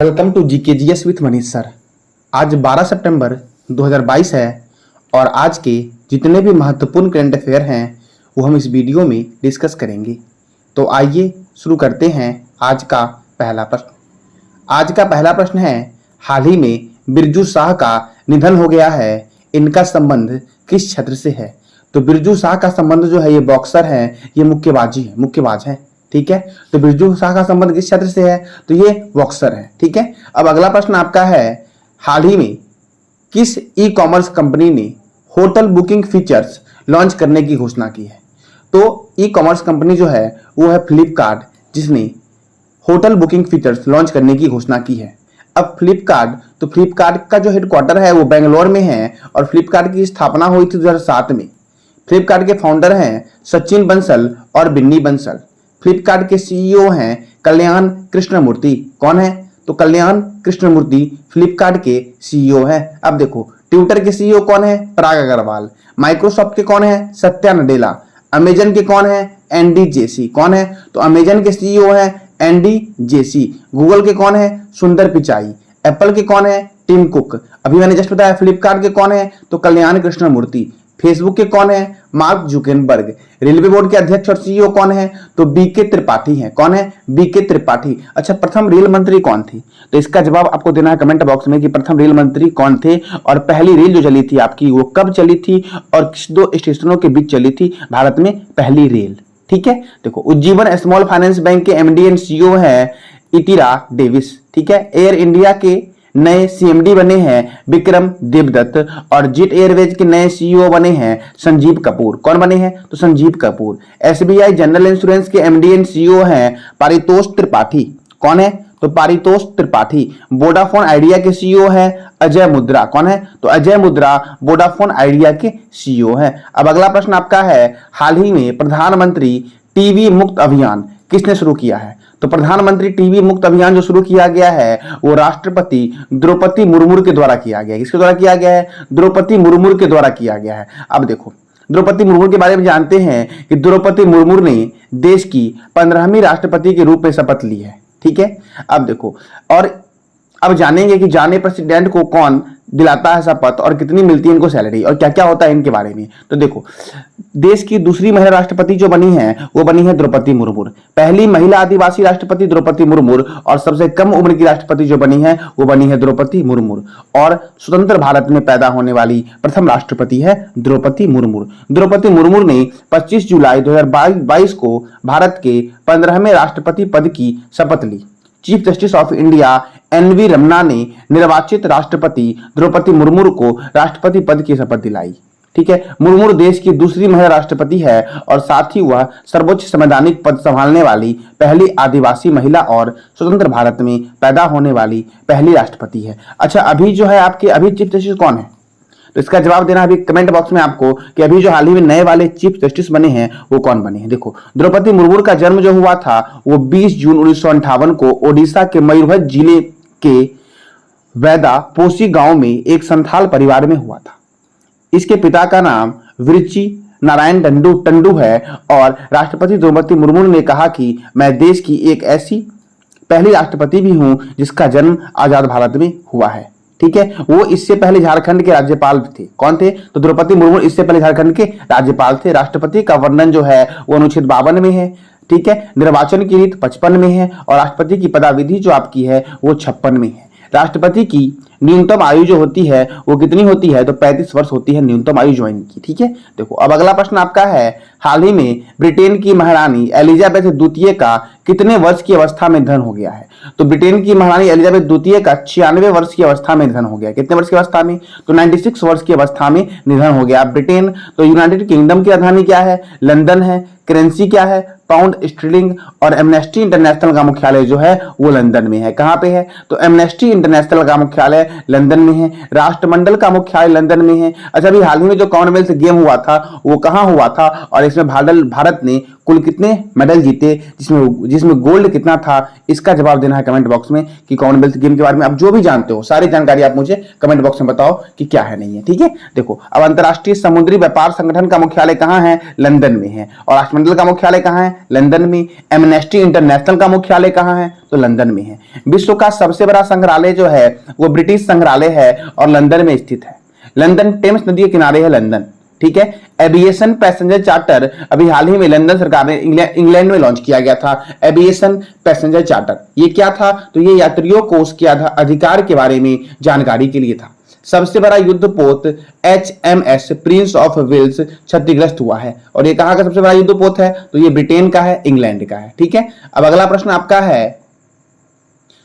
Welcome to GKGS with Manish sir. आज 12 सितंबर 2022 है और आज के जितने भी महत्वपूर्ण करंट अफेयर हैं वो हम इस वीडियो में डिस्कस करेंगे। तो आइए शुरू करते हैं आज का पहला प्रश्न। आज का पहला प्रश्न है, हाल ही में बिरजू साह का निधन हो गया है, इनका संबंध किस क्षेत्र से है? तो बिरजू साह का संबंध जो है ये बॉक्सर है, ये मुक्केबाज है। ठीक है, तो बिरजू साह का संबंध किस क्षेत्र से है? तो ये बॉक्सर है। ठीक है, अब अगला प्रश्न आपका है, हाल ही में किस ई कॉमर्स कंपनी ने होटल बुकिंग फीचर्स लॉन्च करने की घोषणा की है? तो ई कॉमर्स कंपनी जो है वो है फ्लिपकार्ट, जिसने होटल बुकिंग फीचर्स लॉन्च करने की घोषणा की है। अब फ्लिपकार्ट का जो हेडक्वार्टर है वो बेंगलोर में है और फ्लिपकार्ट की स्थापना हुई थी 2007 में। फ्लिपकार्ट के फाउंडर हैं सचिन बंसल और बिन्नी बंसल। फ्लिपकार्ट के सीईओ हैं कल्याण कृष्णमूर्ति। कौन है? तो कल्याण कृष्णमूर्ति फ्लिपकार्ट के सीईओ हैं। अब देखो, ट्विटर के सीईओ कौन है? पराग अग्रवाल। माइक्रोसॉफ्ट के कौन है? सत्या नडेला। अमेजन के कौन है? Andy Jassy. कौन है? तो अमेजन के सीईओ है एंडी जेसी। गूगल के कौन है? सुंदर पिचाई। एप्पल के कौन है? Tim Cook. अभी मैंने जस्ट बताया फ्लिपकार्ट के कौन है? तो कल्याण कृष्णमूर्ति। फेसबुक के कौन है? Mark Zuckerberg. रेलवे बोर्ड के अध्यक्ष और सीईओ कौन है? तो बीके त्रिपाठी है। कौन है? बीके त्रिपाठी। अच्छा, प्रथम रेल मंत्री कौन थे? तो इसका जवाब आपको देना है कमेंट बॉक्स में कि प्रथम रेल मंत्री कौन थे और पहली रेल जो चली थी आपकी वो कब चली थी और किस दो स्टेशनों के बीच चली थी भारत में पहली रेल। ठीक है, देखो, उज्जीवन स्मॉल फाइनेंस बैंक के एमडी एंड सीईओ है इटिरा डेविस। ठीक है, एयर इंडिया के नए सीएमडी बने हैं विक्रम देवदत्त और जेट एयरवेज के नए सीईओ बने हैं संजीव कपूर। कौन बने हैं? तो Sanjeev Kapoor. SBI general insurance के एमडी एंड सीईओ हैं पारितोष त्रिपाठी। कौन है? तो पारितोष त्रिपाठी। वोडाफोन आइडिया के सीईओ है अजय मुद्रा। कौन है? तो अजय मुद्रा वोडाफोन आइडिया के सीईओ है। अब अगला प्रश्न आपका है, हाल ही में प्रधानमंत्री टीबी मुक्त अभियान किसने शुरू किया है? तो प्रधानमंत्री टीबी मुक्त अभियान जो शुरू किया गया है वो राष्ट्रपति द्रौपदी मुर्मू के द्वारा किया गया है। किसके द्वारा किया गया है? द्रौपदी मुर्मू के द्वारा किया गया है। अब देखो, द्रौपदी मुर्मू के बारे में जानते हैं कि द्रौपदी मुर्मू ने देश की 15वीं राष्ट्रपति के रूप में शपथ ली है। ठीक है, अब देखो, और अब जानेंगे कि जाने प्रेसिडेंट को कौन दिलाता है शपथ और कितनी मिलती है इनको सैलरी और क्या क्या होता है इनके बारे में। तो देखो, देश की दूसरी महिला राष्ट्रपति जो बनी है वो बनी है द्रौपदी मुर्मू। पहली महिला आदिवासी राष्ट्रपति द्रौपदी मुर्मू और सबसे कम उम्र की राष्ट्रपति जो बनी है वो बनी है द्रौपदी मुर्मू। और स्वतंत्र भारत में पैदा होने वाली प्रथम राष्ट्रपति है द्रौपदी मुर्मू। द्रौपदी मुर्मू ने 25 जुलाई 2022 को भारत के 15वें राष्ट्रपति पद की शपथ ली। Chief justice of India NV Ramana ने निर्वाचित राष्ट्रपति द्रौपदी मुर्मू को राष्ट्रपति पद की शपथ दिलाई। ठीक है, मुर्मू देश की दूसरी महिला राष्ट्रपति है और साथ ही वह सर्वोच्च संवैधानिक पद संभालने वाली पहली आदिवासी महिला और स्वतंत्र भारत में पैदा होने वाली पहली राष्ट्रपति है। अच्छा, अभी जो है आपके अभी चीफ जस्टिस कौन है? तो इसका जवाब देना अभी कमेंट बॉक्स में आपको कि अभी जो हाल ही में नए वाले चीफ जस्टिस बने हैं वो कौन बने हैं। देखो, द्रौपदी मुर्मू का जन्म जो हुआ था वो 20 जून 1958 को ओडिशा के मयूरभंज जिले के वैदा पोसी गांव में एक संथाल परिवार में हुआ था। इसके पिता का नाम विरची नारायण टंडू है और राष्ट्रपति द्रौपदी मुर्मू ने कहा कि मैं देश की एक ऐसी पहली राष्ट्रपति भी हूं जिसका जन्म आजाद भारत में हुआ है। ठीक है, वो इससे पहले झारखंड के राज्यपाल थे। कौन थे? तो द्रौपदी मुर्मू इससे पहले झारखंड के राज्यपाल थे। राष्ट्रपति का वर्णन जो है वो अनुच्छेद 52 में है। ठीक है, निर्वाचन की रीत 55 में है और राष्ट्रपति की पदाविधि जो आपकी है वो 56 में है। राष्ट्रपति की न्यूनतम आयु जो होती है वो कितनी होती है? तो 35 वर्ष होती है न्यूनतम आयु ज्वाइन की। ठीक है, देखो, अब अगला प्रश्न आपका है, हाल ही में ब्रिटेन की महारानी एलिजाबेथ द्वितीय का कितने वर्ष की अवस्था में निधन हो गया है? तो ब्रिटेन की महारानी एलिजाबेथ द्वितीय का 96 वर्ष की अवस्था में निधन हो गया। कितने वर्ष की अवस्था में? तो 96 वर्ष की अवस्था में निधन हो गया। ब्रिटेन, तो यूनाइटेड किंगडम की राजधानी क्या है? लंदन है। करेंसी क्या है? Pound sterling. और एमनेस्टी इंटरनेशनल का मुख्यालय जो है वो लंदन में है। कहां पे है? तो एमनेस्टी इंटरनेशनल का मुख्यालय लंदन में है। राष्ट्रमंडल का मुख्यालय लंदन में है। अच्छा, अभी हाल ही में जो कॉमनवेल्थ गेम हुआ था वो कहां हुआ था और इसमें भारत ने कुल कितने मेडल जीते, जिसमें गोल्ड कितना था, इसका जवाब देना है कमेंट बॉक्स में कि कॉमनवेल्थ गेम के बारे में आप जो भी जानते हो सारी जानकारी आप मुझे कमेंट बॉक्स में बताओ कि क्या है नहीं है। ठीक है, देखो अब अंतर्राष्ट्रीय समुद्री व्यापार संगठन का मुख्यालय कहां है, लंदन में है। और राष्ट्रमंडल का मुख्यालय कहां है, लंदन में। एमनेस्टी इंटरनेशनल का मुख्यालय कहां है, तो लंदन में है। विश्व का सबसे बड़ा संग्रहालय जो है वो ब्रिटिश संग्रहालय है और लंदन में स्थित है। लंदन टेम्स नदी के किनारे है लंदन। ठीक है, एविएशन पैसेंजर चार्टर अभी हाल ही में लंदन सरकार ने इंग्लैंड में लॉन्च किया गया था। एविएशन पैसेंजर चार्टर ये क्या था, तो ये यात्रियों को उसके अधिकार के बारे में जानकारी के लिए था। सबसे बड़ा युद्धपोत HMS प्रिंस ऑफ वेल्स क्षतिग्रस्त हुआ है। और ये कहां का सबसे बड़ा युद्धपोत है, तो ये ब्रिटेन का है, इंग्लैंड का है। ठीक है, अब अगला प्रश्न आपका है,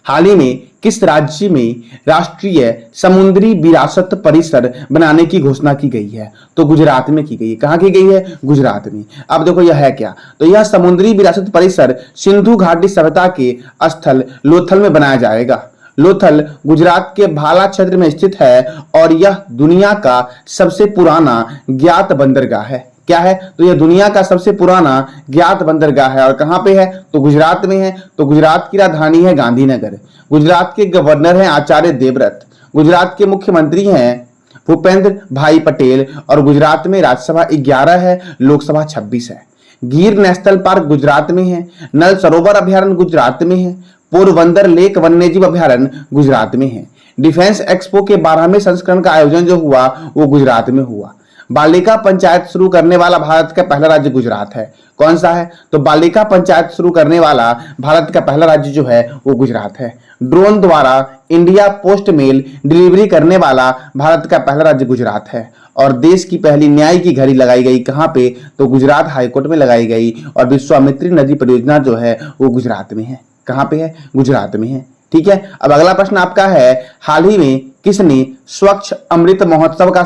हाल ही में किस राज्य में राष्ट्रीय समुद्री विरासत परिसर बनाने की घोषणा की गई है, तो गुजरात में की गई है। कहां की गई है, गुजरात में। अब देखो यह है क्या, तो यह समुद्री विरासत परिसर सिंधु घाटी सभ्यता के स्थल लोथल में बनाया जाएगा। लोथल गुजरात के भाला क्षेत्र में स्थित है और यह दुनिया का सबसे पुराना ज्ञात बंदरगाह है। क्या है, तो यह दुनिया का सबसे पुराना ज्ञात बंदरगाह है। और कहां पे है, तो गुजरात में है। तो गुजरात की राजधानी है गांधीनगर। गुजरात के गवर्नर हैं आचार्य देवव्रत। गुजरात के मुख्यमंत्री हैं भूपेंद्र भाई पटेल। और गुजरात में राज्यसभा 11 है, लोकसभा 26 है। गिर नेशनल पार्क गुजरात में है। नल सरोवर अभ्यारण्य गुजरात में है। पोरबंदर लेक वन्यजीव अभ्यारण्य गुजरात में है। डिफेंस एक्सपो के 12वें संस्करण का आयोजन जो हुआ वो गुजरात में हुआ। बालिका पंचायत शुरू करने वाला भारत का पहला राज्य गुजरात है। कौन सा है, तो बालिका पंचायत शुरू करने वाला भारत का पहला राज्य जो है वो गुजरात है। ड्रोन द्वारा इंडिया पोस्ट मेल डिलीवरी करने वाला भारत का पहला राज्य गुजरात है। और देश की पहली न्याय की घड़ी लगाई गई कहां पे, तो गुजरात हाईकोर्ट में लगाई गई। और विश्वामित्री नदी परियोजना जो है वो गुजरात में है। कहां पे है, गुजरात में है। ठीक है, अब अगला प्रश्न आपका है, हाल ही में किसने स्वच्छ अमृत महोत्सव का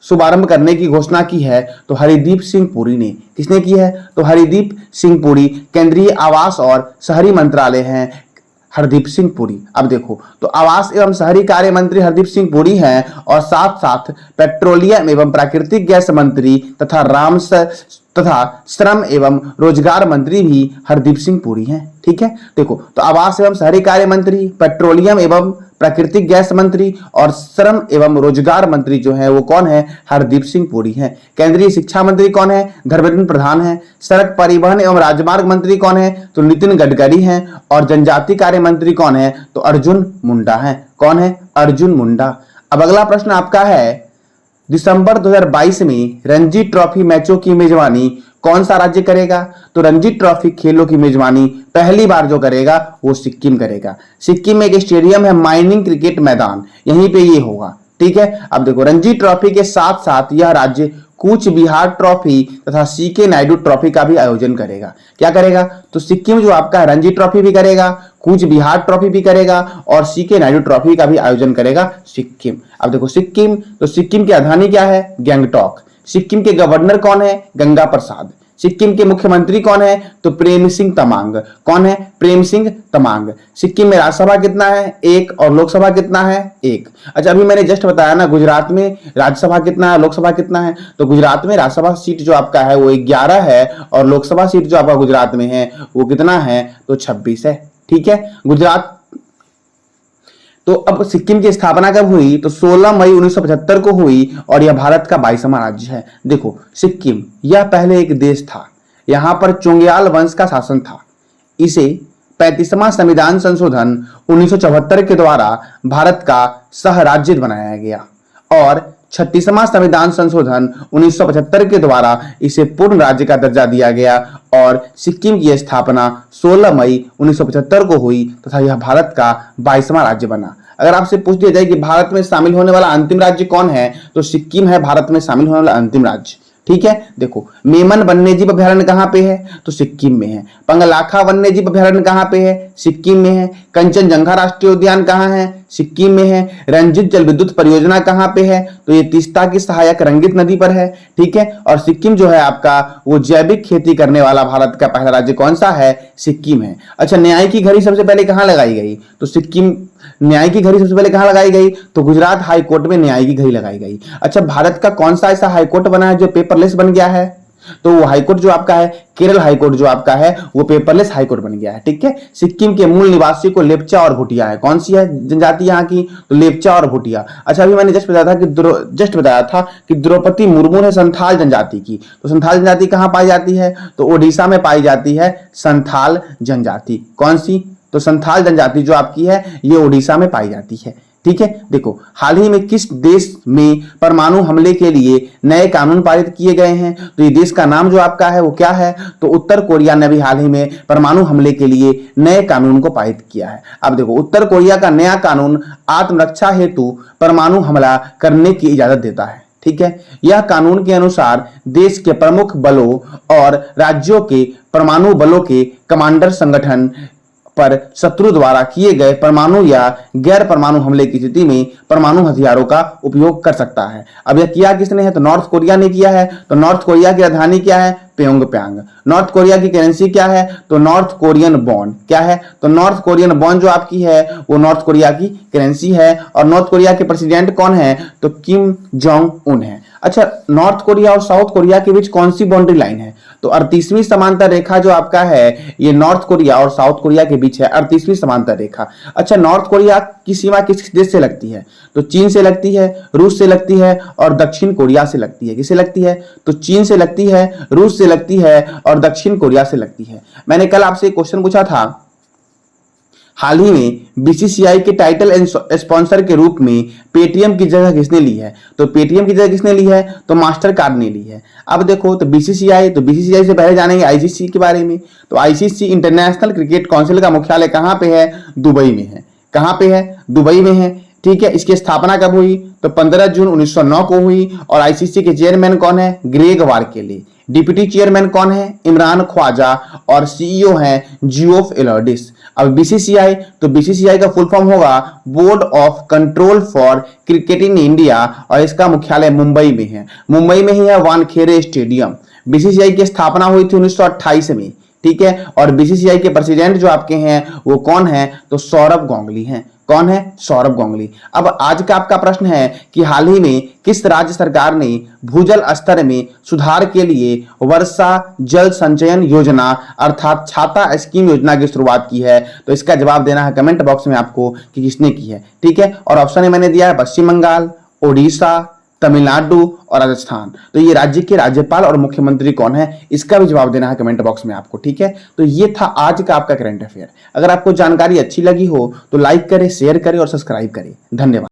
शुभारंभ करने की घोषणा की है, तो हरदीप सिंह पुरी ने। किसने की है, तो हरदीप सिंह पुरी। केंद्रीय आवास और शहरी मंत्रालय हैं हरदीप सिंह पुरी। अब देखो, तो आवास एवं शहरी कार्य मंत्री हरदीप सिंह पुरी हैं और साथ साथ पेट्रोलियम एवं प्राकृतिक गैस मंत्री तथा श्रम एवं रोजगार मंत्री भी हरदीप सिंह पुरी हैं। ठीक है, देखो तो आवास एवं शहरी कार्य मंत्री, पेट्रोलियम एवं प्राकृतिक गैस मंत्री और श्रम एवं रोजगार मंत्री जो है वो कौन है, हरदीप सिंह पुरी हैं। केंद्रीय शिक्षा मंत्री कौन है, धर्मेंद्र प्रधान है। सड़क परिवहन एवं राजमार्ग मंत्री कौन है, तो नितिन गडकरी हैं। और जनजातीय कार्य मंत्री कौन है, तो अर्जुन मुंडा है। कौन है, अर्जुन मुंडा। अब अगला प्रश्न आपका है, दिसंबर 2022 में रणजी ट्रॉफी मैचों की मेजबानी कौन सा राज्य करेगा, तो रणजी ट्रॉफी खेलों की मेजबानी पहली बार जो करेगा वो सिक्किम करेगा। सिक्किम में एक स्टेडियम है माइनिंग क्रिकेट मैदान, यहीं पे ये होगा। ठीक है, अब देखो रणजी ट्रॉफी के साथ साथ यह राज्य कूच बिहार ट्रॉफी तथा सीके नायडू ट्रॉफी का भी आयोजन करेगा। क्या करेगा, तो सिक्किम जो आपका रणजी ट्रॉफी भी करेगा, कूच बिहार ट्रॉफी भी करेगा और सीके नायडू ट्रॉफी का भी आयोजन करेगा सिक्किम। अब देखो सिक्किम, तो सिक्किम की राजधानी क्या है, गैंगटॉक। सिक्किम के गवर्नर कौन है, गंगा प्रसाद। सिक्किम के मुख्यमंत्री कौन है, तो प्रेम सिंह तमांग। कौन है, प्रेम सिंह तमांग। सिक्किम में राज्यसभा कितना है, 1 और लोकसभा कितना है, 1। अच्छा, अभी मैंने जस्ट बताया ना गुजरात में राज्यसभा कितना है, लोकसभा कितना है, तो गुजरात में राज्यसभा सीट जो आपका है वो 11 है और लोकसभा सीट जो आपका गुजरात में है वो कितना है, तो 26 है। ठीक है, गुजरात। तो अब सिक्किम की स्थापना कब हुई, तो 16 मई 1975 को हुई और यह भारत का 22वां राज्य है। देखो सिक्किम यह पहले एक देश था, यहां पर चोंग्याल वंश का शासन था। इसे 35वां संविधान संशोधन 1974 के द्वारा भारत का सह राज्य बनाया गया और 36वां संविधान संशोधन 1975 के द्वारा इसे पूर्ण राज्य का दर्जा दिया गया और सिक्किम की स्थापना 16 मई 1975 को हुई तथा यह भारत का 22वां राज्य बना। अगर आपसे पूछ दिया जाए कि भारत में शामिल होने वाला अंतिम राज्य कौन है, तो सिक्किम है भारत में शामिल होने वाला अंतिम राज्य। ठीक है, देखो मेमन वन्यजीव अभ्यारण्य कहां पे है, तो सिक्किम में है। पंगलाखा वन्यजीव अभ्यारण्य कहां पे है, सिक्किम में है। कंचनजंगा राष्ट्रीय उद्यान कहां है, सिक्किम में है। रंजीत जल विद्युत परियोजना कहां पे है, तो ये तीस्ता की सहायक रंगित नदी पर है। ठीक है, और सिक्किम जो है आपका वो जैविक खेती करने वाला भारत का पहला राज्य कौन सा है, सिक्किम है। अच्छा, न्याय की घड़ी सबसे पहले कहां लगाई गई, तो सिक्किम। न्याय की घड़ी सबसे पहले कहां लगाई गई, तो गुजरात हाई कोर्ट में न्याय की घड़ी लगाई गई। अच्छा, भारत का कौन सा ऐसा हाई कोर्ट बना है जो पेपरलेस बन गया है, तो वो हाईकोर्ट जो आपका है, केरल हाईकोर्ट जो आपका है, वो पेपरलेस हाईकोर्ट बन गया है। ठीक है, सिक्किम के मूल निवासी को लेप्चा और भूटिया है। कौन सी है जनजाति यहाँ की? तो लेप्चा और भूटिया। अच्छा, अभी मैंने जस्ट बताया था कि द्रौपदी मुर्मू है संथाल जनजाति की। तो संथाल जनजाति कहां पाई जाती है? तो ओडिशा में पाई जाती है संथाल जनजाति। कौन सी? तो संथाल जनजाति जो आपकी है ये ओडिशा में पाई जाती है। ठीक है, देखो हाल ही में किस देश में परमाणु हमले के लिए नए कानून पारित किए गए हैं? तो ये देश का नाम जो आपका है वो क्या है? तो उत्तर कोरिया ने भी हाल ही में परमाणु हमले के लिए नए कानून को पारित किया है। अब देखो, उत्तर कोरिया का नया कानून आत्मरक्षा हेतु परमाणु हमला करने की इजाजत देता है। ठीक है, यह कानून के अनुसार देश के प्रमुख बलों और राज्यों के परमाणु बलों के कमांडर संगठन पर शत्रु द्वारा किए गए परमाणु या गैर परमाणु हमले की स्थिति में परमाणु हथियारों का उपयोग कर सकता है। अब यह किया किसने है? तो नॉर्थ कोरिया ने किया है। तो नॉर्थ कोरिया की राजधानी क्या है? प्योंगयांग। नॉर्थ कोरिया की करेंसी क्या है? तो नॉर्थ कोरियन वॉन। क्या है? तो नॉर्थ कोरियन वॉन जो आपकी है वो नॉर्थ कोरिया की करेंसी है। और नॉर्थ कोरिया के प्रेसिडेंट कौन है? तो किम जोंग उन है। अच्छा, नॉर्थ कोरिया और साउथ कोरिया के बीच कौन सी बाउंड्री लाइन है? तो 38वीं समांतर रेखा जो आपका है ये नॉर्थ कोरिया और साउथ कोरिया के बीच है, 38वीं समांतर रेखा। अच्छा, नॉर्थ कोरिया की सीमा किस देश से लगती है? तो चीन से लगती है, रूस से लगती है और दक्षिण कोरिया से लगती है। किससे लगती है? तो चीन से लगती है, रूस से लगती है और दक्षिण कोरिया से लगती है। मैंने कल आपसे एक क्वेश्चन पूछा था, हाल ही में बीसीसीआई के टाइटल स्पॉन्सर के रूप में पेटीएम की जगह किसने ली है? तो पेटीएम की जगह किसने ली है? तो मास्टर कार्ड ने ली है। अब देखो, तो बीसीसीआई से पहले जानेंगे आईसीसी के बारे में। तो आईसीसी इंटरनेशनल क्रिकेट काउंसिल का मुख्यालय कहां पे है? दुबई में है। कहां पे है? दुबई में है। ठीक है, इसकी स्थापना कब हुई? तो 15 जून 1909 को हुई। और आईसीसी के चेयरमैन कौन है? ग्रेग वारकेली। डिप्टी चेयरमैन कौन है? इमरान ख्वाजा। और सीईओ हैं जियोफ एलर्डिस। अब बीसीसीआई, तो बीसीसीआई का फुल फॉर्म होगा board of control for cricket in India और इसका मुख्यालय मुंबई में है। मुंबई में ही है वानखेड़े स्टेडियम। बीसीसीआई की स्थापना हुई थी 1928 में। ठीक है, और बीसीसीआई के प्रेसिडेंट जो आपके हैं वो कौन है? तो सौरभ गांगुली हैं। कौन है? सौरभ गांगुली। अब आज का आपका प्रश्न है कि हाल ही में किस राज्य सरकार ने भूजल स्तर में सुधार के लिए वर्षा जल संचयन योजना अर्थात छाता स्कीम योजना की शुरुआत की है? तो इसका जवाब देना है कमेंट बॉक्स में आपको कि किसने की है। ठीक है, और ऑप्शन ए मैंने दिया है पश्चिम बंगाल, ओडिशा, तमिलनाडु और राजस्थान। तो ये राज्य के राज्यपाल और मुख्यमंत्री कौन है? इसका भी जवाब देना है कमेंट बॉक्स में आपको। ठीक है, तो ये था आज का आपका करंट अफेयर। अगर आपको जानकारी अच्छी लगी हो तो लाइक करें, शेयर करें और सब्सक्राइब करें। धन्यवाद।